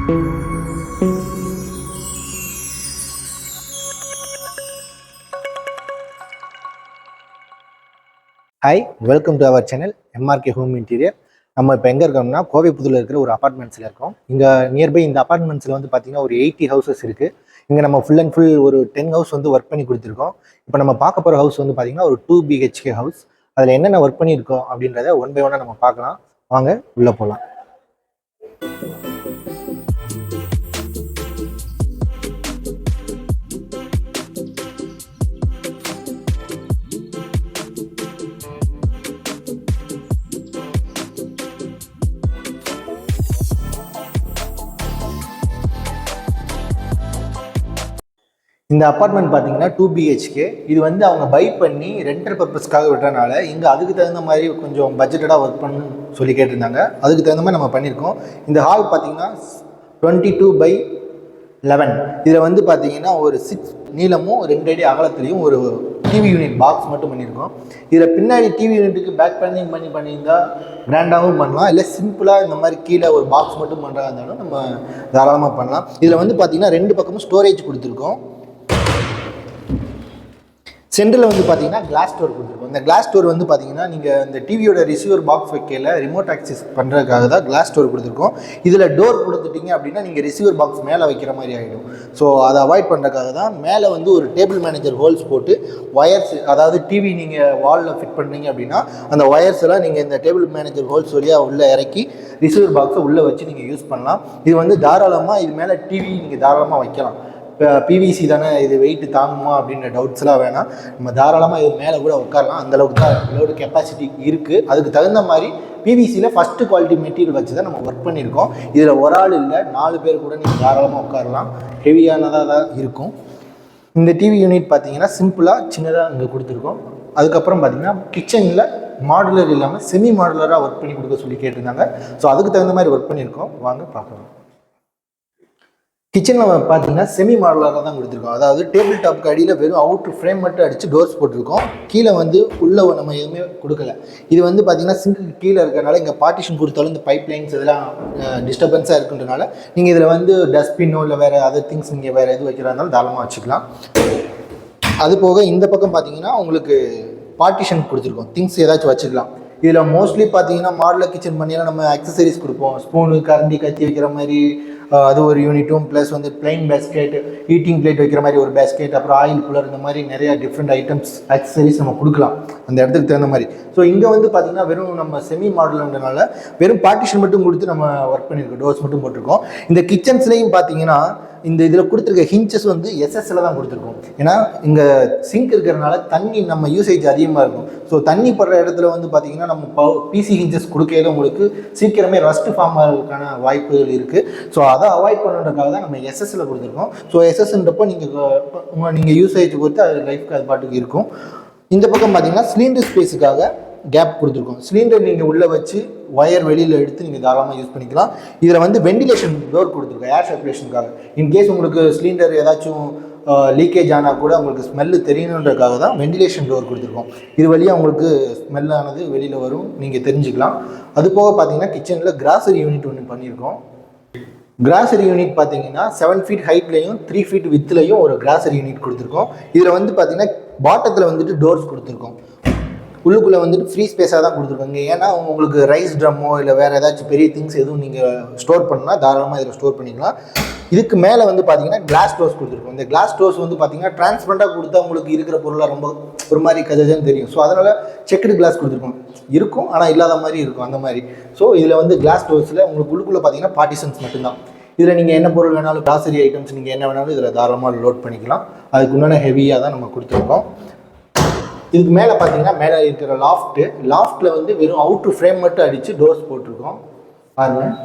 Hi, welcome to our channel MRK home interior. நம்ம இப்போ எங்கே இருக்கோம்னா கோவைப்புதூரில் இருக்கிற ஒரு அப்பார்ட்மெண்ட்ஸில் இருக்கோம். இங்கே நியர்பை இந்த அப்பார்ட்மெண்ட்ஸில் வந்து பார்த்தீங்கன்னா ஒரு 80 ஹவுசஸ் இருக்குது. இங்கே நம்ம ஃபுல் அண்ட் ஃபுல் ஒரு 10 ஹவுஸ் வந்து ஒர்க் பண்ணி கொடுத்துருக்கோம். இப்போ நம்ம பார்க்க போகிற ஹவுஸ் வந்து பார்த்தீங்கன்னா ஒரு 2 BHK ஹவுஸ். அதில் என்னென்ன ஒர்க் பண்ணியிருக்கோம் அப்படின்றத ஒன் பை ஒன்னாக நம்ம பார்க்கலாம். வாங்க உள்ளே போகலாம். இந்த அப்பார்ட்மெண்ட் பார்த்தீங்கன்னா 2 BHK. இது வந்து அவங்க பை பண்ணி ரெண்டல் பர்பஸ்க்காக விட்டுறனால இங்கே அதுக்கு தகுந்த மாதிரி கொஞ்சம் பட்ஜெட்டடாக ஒர்க் பண்ணணும்னு சொல்லி கேட்டிருந்தாங்க. அதுக்கு தகுந்த மாதிரி நம்ம பண்ணியிருக்கோம். இந்த ஹால் பார்த்தீங்கன்னா 22/11. இதில் வந்து பார்த்தீங்கன்னா ஒரு 6 நீளமும் 2 அடி அகலத்துலேயும் ஒரு டிவி யூனிட் பாக்ஸ் மட்டும் பண்ணியிருக்கோம். இதில் பின்னாடி டிவி யூனிட்டுக்கு பேக் பேனிங் பண்ணியிருந்தால் கிராண்டாகவும் பண்ணலாம், இல்லை சிம்பிளாக இந்த மாதிரி கீழே ஒரு பாக்ஸ் மட்டும் பண்ணுறதா இருந்தாலும் நம்ம தாராளமாக பண்ணலாம். இதில் வந்து பார்த்தீங்கன்னா 2 பக்கமும் ஸ்டோரேஜ் கொடுத்துருக்கோம். சென்டரில் வந்து பார்த்தீங்கன்னா கிளாஸ் டோர் கொடுத்துருக்கோம். இந்த கிளாஸ் டோர் வந்து பார்த்தீங்கன்னா நீங்கள் இந்த டிவியோட ரிசீவர் பாக்ஸ் வைக்கல ரிமோட் ஆக்சஸ் பண்ணுறதுக்காக தான் கிளாஸ் டோர் கொடுத்துருக்கோம். இதில் டோர் கொடுத்துட்டிங்க அப்படின்னா நீங்கள் ரிசீவர் பாக்ஸ் மேலே வைக்கிற மாதிரி ஆகிடும். ஸோ அதை அவாய்ட் பண்ணுறதுக்காக தான் மேலே வந்து ஒரு டேபிள் மேனேஜர் ஹோல்ஸ் போட்டு ஒயர்ஸ், அதாவது டிவி நீங்கள் வாலில் ஃபிட் பண்ணுறீங்க அப்படின்னா அந்த ஒயர்ஸ் எல்லாம் நீங்கள் இந்த டேபிள் மேனேஜர் ஹோல்ஸ் வழியாக உள்ளே இறக்கி ரிசீவர் பாக்ஸை உள்ளே வச்சு நீங்கள் யூஸ் பண்ணலாம். இது வந்து தாராளமாக இது மேலே டிவி நீங்கள் தாராளமாக வைக்கலாம். இப்போ PVC தானே, இது வெயிட் தாங்குமா அப்படின்ற டவுட்ஸ்லாம் வேணாம். நம்ம தாராளமாக இது மேலே கூட உட்காரலாம். அந்தளவுக்கு தான் லோடு கெப்பாசிட்டி இருக்குது. அதுக்கு தகுந்த மாதிரி PVCயில் ஃபஸ்ட்டு குவாலிட்டி மெட்டீரியல் வச்சு தான் நம்ம ஒர்க் பண்ணியிருக்கோம். இதில் ஒரு ஆள் இல்லை, 4 பேர் கூட நீங்கள் தாராளமாக உட்காரலாம். ஹெவியானதாக தான் இருக்கும். இந்த டிவி யூனிட் பார்த்தீங்கன்னா சிம்பிளாக சின்னதாக இங்கே கொடுத்துருக்கோம். அதுக்கப்புறம் பார்த்தீங்கன்னா கிச்சனில் மாடுலர் இல்லாமல் செமி மாடுலராக ஒர்க் பண்ணி கொடுக்க சொல்லி கேட்டிருந்தாங்க. ஸோ அதுக்கு தகுந்த மாதிரி ஒர்க் பண்ணியிருக்கோம். வாங்க பார்க்கலாம். கிச்சனில் பார்த்தீங்கன்னா செமி மாடலராக தான் கொடுத்துருக்கோம். அதாவது டேபிள் டாப்க்கு அடியில் வெறும் அவுட்ரு ஃப்ரேம் மட்டும் அடித்து டோர்ஸ் போட்டிருக்கோம். கீழே வந்து உள்ளே நம்ம எதுவுமே கொடுக்கல. இது வந்து பார்த்தீங்கன்னா சிங்க்கு கீழே இருக்கிறனால இங்கே பார்ட்டிஷன் கொடுத்தாலும் இந்த பைப் லைன்ஸ் இதெல்லாம் டிஸ்டர்பன்ஸாக இருக்குன்றனால நீங்கள் இதில் வந்து டஸ்ட்பின்னோ இல்லை வேறு அதர் திங்ஸ் நீங்கள் வேறு எது வைக்கிறதா இருந்தாலும் தாராளமாக வச்சுக்கலாம். அது போக இந்த பக்கம் பார்த்தீங்கன்னா உங்களுக்கு பார்ட்டிஷன் கொடுத்துருக்கோம், திங்ஸ் ஏதாச்சும் வச்சுக்கலாம். இதில் மோஸ்ட்லி பார்த்தீங்கன்னா மாடலர் கிச்சன் பண்ணியெல்லாம் நம்ம அக்சசரிஸ் கொடுப்போம். ஸ்பூனு, கரண்டி, கத்தி வைக்கிற மாதிரி அது ஒரு யூனிட்டும், ப்ளஸ் வந்து பிளைன் பேஸ்கெட், ஈட்டிங் பிளேட் வைக்கிற மாதிரி ஒரு பேஸ்கெட், அப்புறம் ஆயில் கூலர், இந்த மாதிரி நிறையா டிஃப்ரெண்ட் ஐட்டம்ஸ் அக்சசரிஸ் நம்ம கொடுக்கலாம் அந்த இடத்துக்கு தகுந்த மாதிரி. ஸோ இங்கே வந்து பார்த்திங்கன்னா வெறும் நம்ம செமி மாடலுன்றனால வெறும் பார்ட்டிஷன் மட்டும் கொடுத்து நம்ம ஒர்க் பண்ணியிருக்கோம், டோர்ஸ் மட்டும் போட்டிருக்கோம். இந்த கிச்சன்ஸ்லேயும் பார்த்தீங்கன்னா இந்த இதில் கொடுத்துருக்க ஹிஞ்சஸ் வந்து SSL தான் கொடுத்துருக்கோம். ஏன்னா இங்கே சிங்க் இருக்கிறதுனால தண்ணி நம்ம யூசேஜ் அதிகமாக இருக்கும். ஸோ தண்ணி படுற இடத்துல வந்து பார்த்திங்கன்னா நம்ம PC ஹிஞ்சஸ் கொடுக்கையில உங்களுக்கு சீக்கிரமே ரஸ்ட் ஃபார்ம் ஆகிறதுக்கான வாய்ப்புகள் இருக்குது. ஸோ அதை அவாய்ட் பண்ணுறதுக்காக தான் நம்ம SSL கொடுத்துருக்கோம். ஸோ SSன்றப்போ நீங்கள் யூசேஜ் பொறுத்து அது லைஃப்க்கு அது பாட்டுக்கு இருக்கும். இந்த பக்கம் பார்த்திங்கன்னா சிலிண்டர் ஸ்பேஸுக்காக கேப் கொடுத்துருக்கோம். சிலிண்டர் நீங்கள் உள்ளே வச்சு ஒயர் வெளியில் எடுத்து நீங்கள் தாராளமாக யூஸ் பண்ணிக்கலாம். இதில் வந்து வெண்டிலேஷன் டோர் கொடுத்துருக்கோம், ஏர் சர்க்குலேஷனுக்காக. இன்கேஸ் உங்களுக்கு சிலிண்டர் ஏதாச்சும் லீக்கேஜ் ஆனால் கூட உங்களுக்கு ஸ்மெல்லு தெரியணுன்றதுக்காக தான் வெண்டிலேஷன் டோர் கொடுத்துருக்கோம். இது வழியாக உங்களுக்கு ஸ்மெல்லானது வெளியில் வரும், நீங்கள் தெரிஞ்சுக்கலாம். அது போக பார்த்தீங்கன்னா கிச்சனில் கிராசரி யூனிட் ஒன்று பண்ணியிருக்கோம். கிராசரி யூனிட் பார்த்தீங்கன்னா 7 ஃபீட் ஹைட்லையும் 3 ஃபீட் வித்துலையும் ஒரு கிராசரி யூனிட் கொடுத்துருக்கோம். இதில் வந்து பார்த்தீங்கன்னா பாட்டத்தில் வந்துட்டு டோர்ஸ் கொடுத்துருக்கோம். உள்ளுக்குள்ளே வந்துட்டு ஃப்ரீ ஸ்பேஸாக தான் கொடுத்துருக்காங்க. ஏன்னா உங்களுக்கு ரைஸ் ட்ரம்மோ இல்லை வேறு ஏதாச்சும் பெரிய திங்ஸ் எதுவும் நீங்கள் ஸ்டோர் பண்ணால் தாராளமாக இதில் ஸ்டோர் பண்ணிக்கலாம். இதுக்கு மேலே வந்து பார்த்தீங்கன்னா கிளாஸ் டோர்ஸ் கொடுத்துருக்கோம். இந்த கிளாஸ் டோர்ஸ் வந்து பார்த்தீங்கன்னா டிரான்ஸ்பரண்டாக கொடுத்தா உங்களுக்கு இருக்கிற பொருளாக ரொம்ப ஒரு மாதிரி கஜன்னு தெரியும். ஸோ அதனால் செக்குடு கிளாஸ் கொடுத்துருக்கோம். இருக்கும் ஆனால் இல்லாத மாதிரி இருக்கும் அந்த மாதிரி. ஸோ இதில் வந்து கிளாஸ் டோர்ஸில் உங்களுக்கு உள்ளுக்குள்ளே பார்த்தீங்கன்னா பார்ட்டிஷன்ஸ் மட்டும்தான். இதில் நீங்கள் என்ன பொருள் வேணாலும், கிராசரி ஐட்டம்ஸ் நீங்கள் என்ன வேணாலும் இதில் தாராளமாக லோட் பண்ணிக்கலாம். அதுக்கு முன்னாடி ஹெவியாக தான் நம்ம கொடுத்துருக்கோம். இதுக்கு மேலே பார்த்தீங்கன்னா மேலே இருக்கிற லாஃப்ட்டில் வந்து வெறும் அவுட்ரு ஃப்ரேம் மட்டும் அடித்து டோர்ஸ் போட்டிருக்கோம். பாருங்கள்.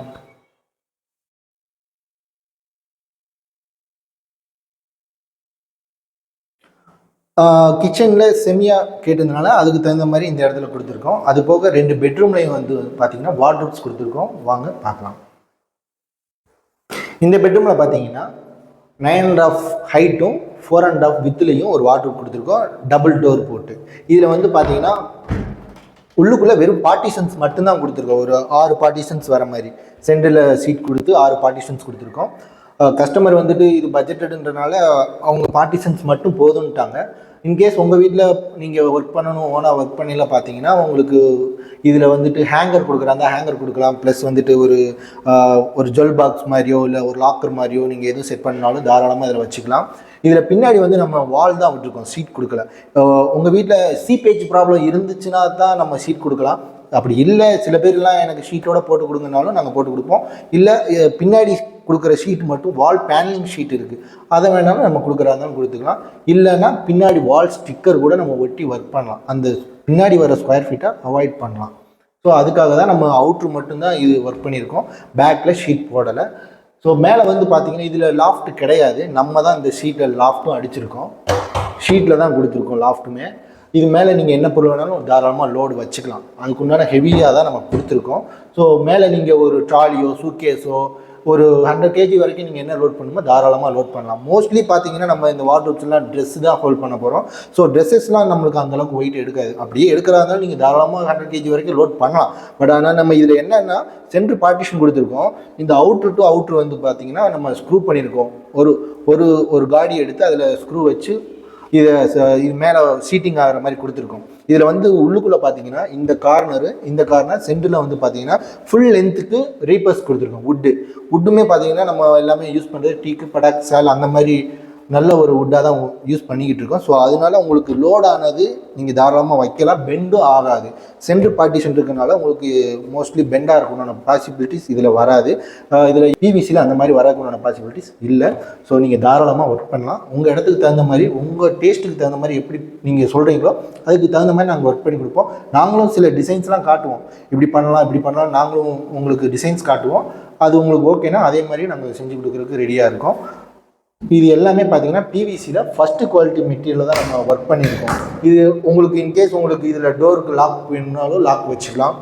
கிச்சனில் செமியாக கேட்டதுனால அதுக்கு தகுந்த மாதிரி இந்த இடத்துல கொடுத்துருக்கோம். அது போக 2 பெட்ரூம்லையும் வந்து பார்த்தீங்கன்னா வார்ட்ரோப்ஸ் கொடுத்துருக்கோம். வாங்க பார்க்கலாம். இந்த பெட்ரூமில் பார்த்தீங்கன்னா 9.5 ஹைட்டும் 4.5 வித்துலையும் ஒரு வார்ட்ரோப் கொடுத்துருக்கோம், டபுள் டோர் போட்டு. இதில் வந்து பார்த்தீங்கன்னா உள்ளுக்குள்ளே வெறும் பார்ட்டிஷன்ஸ் மட்டும்தான் கொடுத்துருக்கோம். ஒரு 6 பார்ட்டிஷன்ஸ் வர மாதிரி சென்டரில் சீட் கொடுத்து 6 பார்ட்டிஷன்ஸ் கொடுத்துருக்கோம். கஸ்டமர் வந்துட்டு இது பட்ஜெட்டடுன்றனால அவங்க பார்ட்டிஷன்ஸ் மட்டும் போதுன்ட்டாங்க. இன்கேஸ் உங்கள் வீட்டில் நீங்கள் ஒர்க் பண்ணணும், ஓனாக ஒர்க் பண்ணல பார்த்தீங்கன்னா உங்களுக்கு இதில் வந்துட்டு ஹேங்கர் கொடுக்குறாங்க, ஹேங்கர் கொடுக்கலாம். ப்ளஸ் வந்துட்டு ஒரு ஜுவல் பாக்ஸ் மாதிரியோ இல்லை ஒரு லாக்கர் மாதிரியோ நீங்கள் எதுவும் செட் பண்ணாலும் தாராளமாக இதில் வச்சுக்கலாம். இதில் பின்னாடி வந்து நம்ம வால் தான் விட்டுருக்கோம், சீட் கொடுக்கல. உங்கள் வீட்டில் சீப்பேஜ் ப்ராப்ளம் இருந்துச்சுன்னா தான் நம்ம சீட் கொடுக்கலாம். அப்படி இல்லை, சில பேர்லாம் எனக்கு ஷீட்டோட போட்டு கொடுங்கனாலும் நாங்கள் போட்டு கொடுப்போம். இல்லை பின்னாடி கொடுக்குற ஷீட் மட்டும் வால் பேனலிங் ஷீட் இருக்குது, அதை வேணாலும் நம்ம கொடுக்குறாருந்தாலும் கொடுத்துக்கலாம். இல்லைன்னா பின்னாடி வால் ஸ்டிக்கர் கூட நம்ம ஒட்டி ஒர்க் பண்ணலாம், அந்த பின்னாடி வர ஸ்கொயர் ஃபீட்டை அவாய்ட் பண்ணலாம். ஸோ அதுக்காக தான் நம்ம அவுட்ரு மட்டும்தான் இது ஒர்க் பண்ணியிருக்கோம், பேக்கில் ஷீட் போடலை. ஸோ மேலே வந்து பார்த்திங்கன்னா இதில் லாஃப்ட் கிடையாது, நம்ம தான் இந்த ஷீட்டில் லாஃப்ட்டும் அடிச்சிருக்கோம், ஷீட்டில் தான் கொடுத்துருக்கோம் லாஃப்ட்டுமே. இது மேலே நீங்கள் என்ன பொருள் வேணாலும் தாராளமாக லோடு வச்சுக்கலாம், அதுக்குண்டான ஹெவியாக தான் நம்ம கொடுத்துருக்கோம். ஸோ மேலே நீங்கள் ஒரு ட்ராலியோ சூட்கேஸோ ஒரு 100 kg வரைக்கும் நீங்கள் என்ன லோட் பண்ணுமோ தாராளமாக லோட் பண்ணலாம். மோஸ்ட்லி பார்த்தீங்கன்னா நம்ம இந்த வார்ட்ரோப்ஸ்லாம் ட்ரெஸ் தான் ஹோல்ட் பண்ண போகிறோம். ஸோ ட்ரெஸ்ஸஸ்லாம் நம்மளுக்கு அந்தளவுக்கு வெயிட் எடுக்காது. அப்படியே எடுக்கிறதா இருந்தாலும் நீங்கள் தாராளமாக 100 kg வரைக்கும் லோட் பண்ணலாம். பட் ஆனால் நம்ம இதில் என்னென்னா சென்ட்ரு பார்ட்டிஷன் கொடுத்துருக்கோம். இந்த அவுட்ரு டு அவுட்ரு வந்து பார்த்தீங்கன்னா நம்ம ஸ்க்ரூ பண்ணியிருக்கோம். ஒரு காடி எடுத்து அதில் ஸ்க்ரூ வச்சு இது மேலே சீட்டிங் ஆகிற மாதிரி கொடுத்துருக்கோம். இதில் வந்து உள்ளுக்குள்ளே பார்த்தீங்கன்னா இந்த கார்னர் சென்டரில் வந்து பார்த்தீங்கன்னா ஃபுல் லென்த்துக்கு ரீபர்ஸ் கொடுத்துருக்கோம். வுட்டுமே பார்த்தீங்கன்னா நம்ம எல்லாமே யூஸ் பண்ணுறது டீக்கு படாக் சால் அந்த மாதிரி நல்ல ஒரு வுட்டாக தான் யூஸ் பண்ணிக்கிட்டு இருக்கோம். ஸோ அதனால உங்களுக்கு லோடானது நீங்கள் தாராளமாக வைக்கலாம், பெண்டும் ஆகாது. சென்ட்ரு பார்ட்டிஷன் இருக்கனால உங்களுக்கு மோஸ்ட்லி பெண்டாக இருக்கணும்ன பாசிபிலிட்டிஸ் இதில் வராது. இதில் பிவிசியில் அந்த மாதிரி வரக்கூடிய பாசிபிலிட்டிஸ் இல்லை. ஸோ நீங்கள் தாராளமாக ஒர்க் பண்ணலாம். உங்கள் இடத்துக்கு தகுந்த மாதிரி, உங்கள் டேஸ்ட்டுக்கு தகுந்த மாதிரி எப்படி நீங்கள் சொல்கிறீங்களோ அதுக்கு தகுந்த மாதிரி நாங்கள் ஒர்க் பண்ணி கொடுப்போம். நாங்களும் சில டிசைன்ஸ்லாம் காட்டுவோம், இப்படி பண்ணலாம் நாங்களும் உங்களுக்கு டிசைன்ஸ் காட்டுவோம். அது உங்களுக்கு ஓகேனா அதே மாதிரி நாங்கள் செஞ்சு கொடுக்குறதுக்கு ரெடியாக இருக்கோம். இது எல்லாமே பார்த்தீங்கன்னா பிவிசியில் ஃபஸ்ட்டு குவாலிட்டி மெட்டீரியலில் தான் நம்ம ஒர்க் பண்ணியிருக்கோம். இது உங்களுக்கு இன்கேஸ் உங்களுக்கு இதில் டோருக்கு லாக் வேணும்னாலும் லாக் வச்சுக்கலாம்,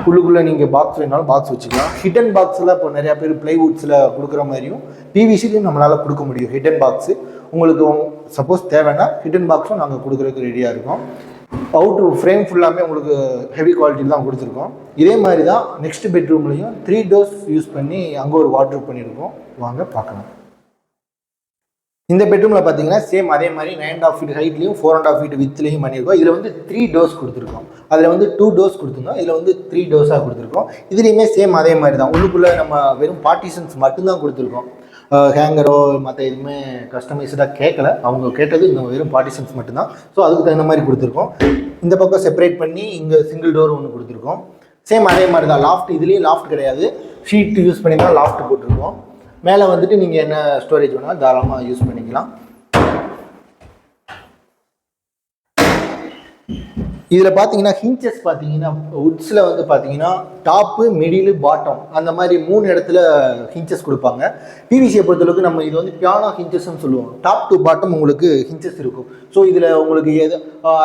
உள்ளுக்குள்ளே நீங்கள் பாக்ஸ் வேணாலும் பாக்ஸ் வச்சுக்கலாம். ஹிடன் பாக்ஸில் இப்போ நிறையா பேர் ப்ளைவுட்ஸில் கொடுக்குற மாதிரியும் பிவிசிலையும் நம்மளால் கொடுக்க முடியும் ஹிடன் பாக்ஸு. உங்களுக்கு சப்போஸ் தேவைன்னா ஹிடன் பாக்ஸும் நாங்கள் கொடுக்குறதுக்கு ரெடியாக இருக்கோம். அவுட்ரு ஃப்ரேம் ஃபுல்லாமே உங்களுக்கு ஹெவி குவாலிட்டியில் தான் கொடுத்துருக்கோம். இதே மாதிரி தான் நெக்ஸ்ட் பெட்ரூம்லேயும் 3 டோர்ஸ் யூஸ் பண்ணி அங்கே ஒரு வார்ட்ரோப் பண்ணியிருக்கோம், வாங்க பார்க்கலாம். இந்த பெட்ரூமில் பார்த்தீங்கன்னா சேம் அதே மாதிரி 9.5 feet ஹைட்லையும் 4.5 feet வித்லையும் பண்ணியிருக்கோம். இதில் வந்து 3 டோர்ஸ் கொடுத்துருக்கோம், அதில் வந்து 2 டோர்ஸ் கொடுத்துருந்தோம், இதில் வந்து 3 டோர்ஸாக கொடுத்துருக்கோம். இதுலேயுமே சேம் அதே மாதிரி தான், உள்ளுக்குள்ளே நம்ம வெறும் பார்ட்டிஷன்ஸ் மட்டும்தான் கொடுத்துருக்கோம். ஹேங்கரோ மற்ற எதுவுமே கஸ்டமைஸ்டாக கேட்கல, அவங்க கேட்டது இந்த வெறும் பார்ட்டிஷன்ஸ் மட்டும்தான். ஸோ அதுக்கு தகுந்த மாதிரி கொடுத்துருக்கோம். இந்த பக்கம் செப்பரேட் பண்ணி இங்கே சிங்கிள் டோர் ஒன்று கொடுத்துருக்கோம். சேம் அதே மாதிரி தான் லாஃப்ட், இதுலேயும் லாஃப்ட் கிடையாது, ஷீட் யூஸ் பண்ணி தான் லாஃப்ட் போட்டிருக்கோம். மேலே வந்துட்டு நீங்கள் என்ன ஸ்டோரேஜ் வேணாலும் தாராளமாக யூஸ் பண்ணிக்கலாம். இதில் பார்த்தீங்கன்னா ஹிஞ்சஸ் பார்த்தீங்கன்னா வுட்ஸில் வந்து பார்த்தீங்கன்னா டாப்பு மிடிலு பாட்டம் அந்த மாதிரி 3 இடத்துல ஹிஞ்சஸ் கொடுப்பாங்க. பிவிசியை பொறுத்தளவுக்கு நம்ம இது வந்து பியானோ ஹிஞ்சஸ்ன்னு சொல்லுவோம். டாப் டு பாட்டம் உங்களுக்கு ஹிஞ்சஸ் இருக்கும். ஸோ இதில் உங்களுக்கு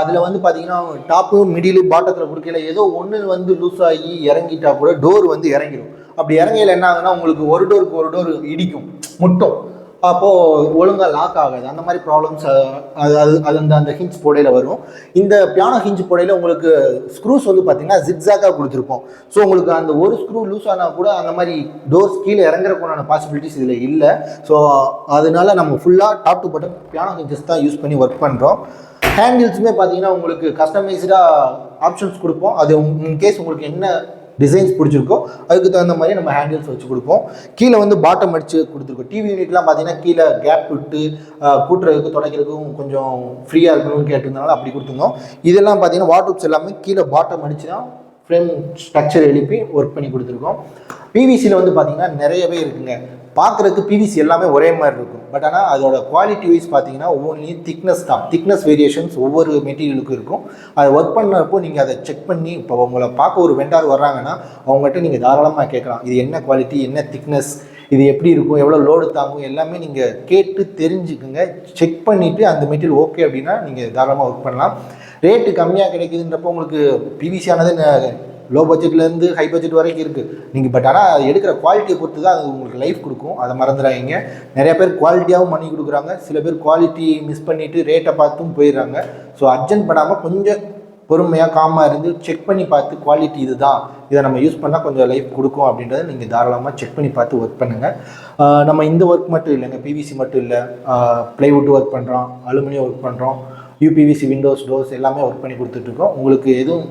அதில் வந்து பார்த்தீங்கன்னா டாப்பு மிடிலு பாட்டத்தில் கொடுக்கல ஏதோ ஒன்று வந்து லூஸ் ஆகி இறங்கிட்டா கூட டோர் வந்து இறங்கிடும். அப்படி இறங்கையில் என்ன ஆகுதுன்னா உங்களுக்கு ஒரு டோர் இடிக்கும், முட்டும், அப்போது ஒழுங்காக லாக் ஆகாது. அந்த மாதிரி ப்ராப்ளம்ஸ் அது அந்த ஹிஞ்ச் போடையில் வரும். இந்த பியானோ ஹிஞ்ச் போடையில் உங்களுக்கு ஸ்க்ரூஸ் வந்து பார்த்தீங்கன்னா ஜிக்ஸாக்காக கொடுத்துருப்போம். ஸோ உங்களுக்கு அந்த ஒரு ஸ்க்ரூ லூஸ் ஆனால் கூட அந்த மாதிரி டோர்ஸ் கீழே இறங்குறதுக்கான பாசிபிலிட்டிஸ் இதில் இல்லை. ஸோ அதனால நம்ம ஃபுல்லாக top to bottom piano hinges தான் யூஸ் பண்ணி ஒர்க் பண்ணுறோம். ஹேண்டில்ஸுமே பார்த்தீங்கன்னா உங்களுக்கு கஸ்டமைஸ்டாக ஆப்ஷன்ஸ் கொடுப்போம். அது இன்கேஸ் உங்களுக்கு என்ன டிசைன்ஸ் பிடிச்சிருக்கோ அதுக்கு தகுந்த மாதிரி நம்ம ஹேண்டில்ஸ் வச்சு கொடுப்போம். கீழே வந்து பாட்டம் அடித்து கொடுத்துருக்கோம். டிவி யூனிட்லாம் பார்த்தீங்கன்னா கீழே கேப் விட்டு கூட்டுறதுக்கு துடைக்கிறதுக்கும் கொஞ்சம் ஃப்ரீயாக இருக்கணும்னு கேட்டிருந்தனால அப்படி கொடுத்துருந்தோம். இதெல்லாம் பார்த்தீங்கன்னா வார்ட்ரோப்ஸ் எல்லாமே கீழே பாட்டம் அடித்து தான் ஃப்ரேம் ஸ்ட்ரக்சர் எழுப்பி ஒர்க் பண்ணி கொடுத்துருக்கோம். பிவிசியில் வந்து பார்த்தீங்கன்னா நிறையவே இருக்குங்க. பார்க்குறதுக்கு பிவிசி எல்லாமே ஒரே மாதிரி இருக்கும். பட் ஆனால் அதோட குவாலிட்டி வைஸ் பார்த்தீங்கன்னா ஒவ்வொன்றிலையும் திக்னஸ் வேரியேஷன்ஸ் ஒவ்வொரு மெட்டீரியலுக்கும் இருக்கும். அதை ஒர்க் பண்ணுறப்போ நீங்கள் அதை செக் பண்ணி இப்போ உங்களை பார்க்க ஒரு வெண்டார் வர்றாங்கன்னா அவங்ககிட்ட நீங்கள் தாராளமாக கேட்கலாம், இது என்ன குவாலிட்டி, என்ன திக்னஸ், இது எப்படி இருக்கும், எவ்வளோ லோடு தாங்கும், எல்லாமே நீங்கள் கேட்டு தெரிஞ்சுக்குங்க. செக் பண்ணிவிட்டு அந்த மெட்டீரியல் ஓகே அப்படின்னா நீங்கள் தாராளமாக ஒர்க் பண்ணலாம். ரேட்டு கம்மியாக கிடைக்குதுன்றப்போ உங்களுக்கு பிவிசி ஆனது லோ பட்ஜெட்லேருந்து ஹை பட்ஜெட் வரைக்கும் இருக்குது நீங்கள். பட் ஆனால் எடுக்கிற குவாலிட்டியை பொறுத்து தான் அது உங்களுக்கு லைஃப் கொடுக்கும், அதை மறந்துடாதீங்க. நிறைய பேர் குவாலிட்டியாகவும் பண்ணி கொடுக்குறாங்க, சில பேர் குவாலிட்டி மிஸ் பண்ணிவிட்டு ரேட்டை பார்த்தும் போயிடுறாங்க. ஸோ அர்ஜென்ட் பண்ணாமல் கொஞ்சம் பொறுமையாக காமாக இருந்து செக் பண்ணி பார்த்து குவாலிட்டி இதுதான், இதை நம்ம யூஸ் பண்ணால் கொஞ்சம் லைஃப் கொடுக்கும் அப்படின்றத நீங்கள் தாராளமாக செக் பண்ணி பார்த்து ஒர்க் பண்ணுங்கள். நம்ம இந்த ஒர்க் மட்டும் இல்லைங்க, பிவிசி மட்டும் இல்லை, ப்ளைவுட் ஒர்க் பண்ணுறோம், அலுமினியம் ஒர்க் பண்ணுறோம், யூபிவிசி விண்டோஸ் டோர்ஸ் எல்லாமே ஒர்க் பண்ணி கொடுத்துட்ருக்கோம். உங்களுக்கு எதுவும்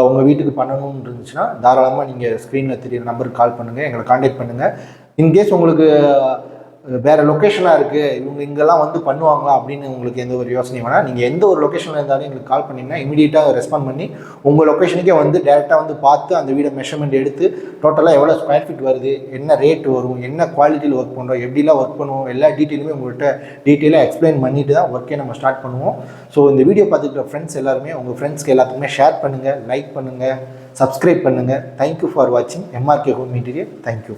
உங்கள் வீட்டுக்கு பண்ணணும்னு இருந்துச்சுன்னா தாராளமாக நீங்கள் ஸ்க்ரீனில் தெரியுற நம்பருக்கு கால் பண்ணுங்கள், எங்களை காண்டாக்ட் பண்ணுங்கள். இன்கேஸ் உங்களுக்கு வேறு லொக்கேஷனாக இருக்குது, இவங்க இங்கெல்லாம் வந்து பண்ணுவாங்களா அப்படின்னு உங்களுக்கு எந்த ஒரு யோசனையும் வேணால், நீங்கள் எந்த ஒரு லொக்கேஷனில் இருந்தாலும் எங்களுக்கு கால் பண்ணிங்கன்னா இமீடியட்டாக ரெஸ்பாண்ட் பண்ணி உங்கள் லொக்கேஷனுக்கே வந்து டேரெக்டாக வந்து பார்த்து அந்த வீடை மெஷர்மெண்ட் எடுத்து டோட்டலாக எவ்வளோ ஸ்கொயர் ஃபீட் வருது, என்ன ரேட் வரும், என்ன குவாலிட்டியில் ஒர்க் பண்ணுறோம், எப்படிலாம் ஒர்க் பண்ணுவோம், எல்லா டீட்டெயிலுமே உங்கள்கிட்ட டீட்டெயிலாக எக்ஸ்பிளைன் பண்ணிட்டு தான் ஒர்க்கே நம்ம ஸ்டார்ட் பண்ணுவோம். ஸோ இந்த வீடியோ பார்த்துக்கிற ஃப்ரெண்ட்ஸ் எல்லாருமே உங்கள் ஃப்ரெண்ட்ஸ்க்கு எல்லாத்துக்குமே ஷேர் பண்ணுங்கள், லைக் பண்ணுங்கள், சப்ஸ்கிரைப் பண்ணுங்கள். தேங்க்யூ ஃபார் வாட்சிங் MRK ஹோம் இன்டீரியர். தேங்க்யூ.